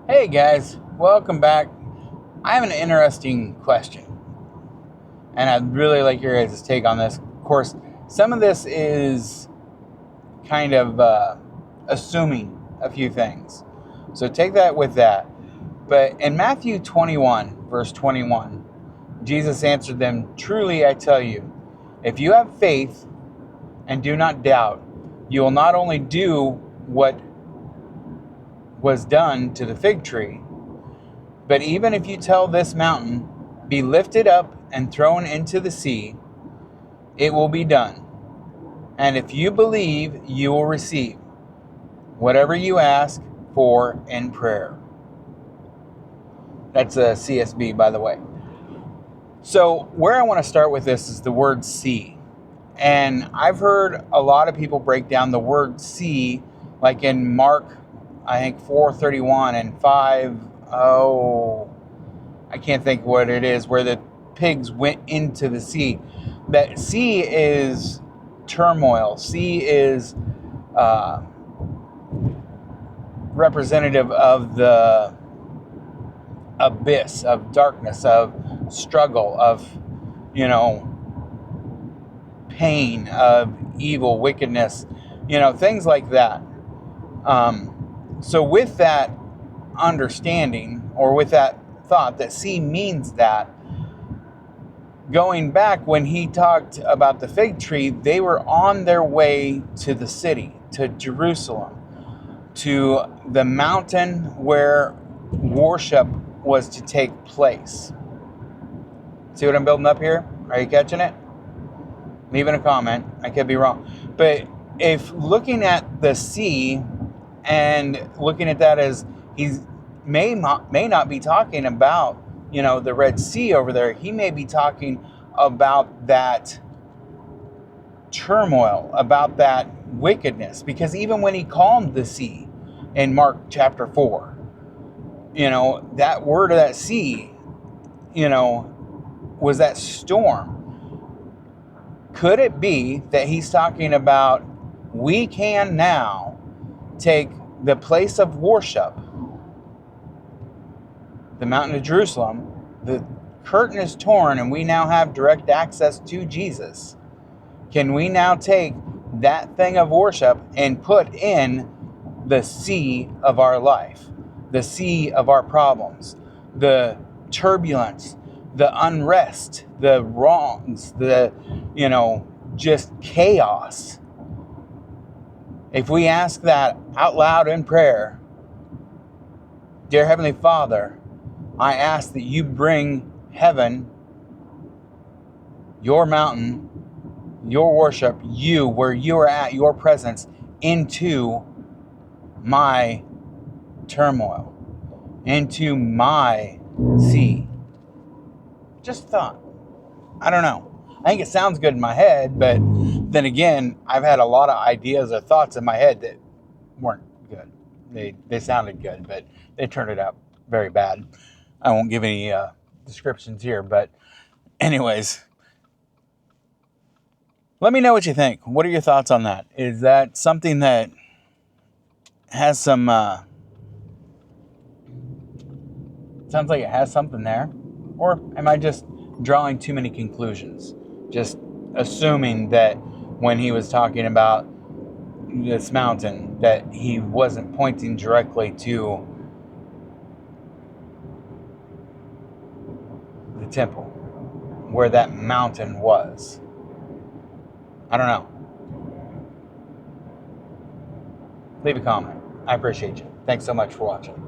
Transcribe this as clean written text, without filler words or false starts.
Hey guys, welcome back. I have an interesting question, and I'd really like your guys' take on this. Of course, some of this is kind of assuming a few things, so take that with that. But in Matthew 21, verse 21, Jesus answered them, "Truly I tell you, if you have faith and do not doubt, you will not only do what was done to the fig tree, but even if you tell this mountain, be lifted up and thrown into the sea, it will be done. And if you believe, you will receive whatever you ask for in prayer." That's a CSB, by the way. So where I want to start with this is the word see. And I've heard a lot of people break down the word see, like in Mark, I think 4:31 and 5, I can't think what it is, where the pigs went into the sea. That sea is turmoil. Sea is uh, representative of the abyss, of darkness, of struggle, of, pain, of evil, wickedness, things like that. So with that understanding, or with that thought that sea means that, going back when he talked about the fig tree, they were on their way to the city, to Jerusalem, to the mountain where worship was to take place. See what I'm building up here? Are you catching it? Leaving a comment. I could be wrong. But if looking at the sea and looking at that as he may not be talking about, the Red Sea over there. He may be talking about that turmoil, about that wickedness. Because even when he calmed the sea in Mark chapter 4, that word of that sea, was that storm. Could it be that he's talking about we can now take the place of worship, the mountain of Jerusalem, the curtain is torn and we now have direct access to Jesus? Can we now take that thing of worship and put in the sea of our life, the sea of our problems, the turbulence, the unrest, the wrongs, the, just chaos? If we ask that out loud in prayer, "Dear Heavenly Father, I ask that you bring heaven, your mountain, your worship, you, where you are at, your presence, into my turmoil, into my sea." Just thought. I don't know. I think it sounds good in my head, but then again, I've had a lot of ideas or thoughts in my head that weren't good. They sounded good, but they turned it out very bad. I won't give any descriptions here, but anyways, let me know what you think. What are your thoughts on that? Is that something that has some, sounds like it has something there? Or am I just drawing too many conclusions? Just assuming that when he was talking about this mountain, that he wasn't pointing directly to the temple, where that mountain was. I don't know. Leave a comment. I appreciate you. Thanks so much for watching.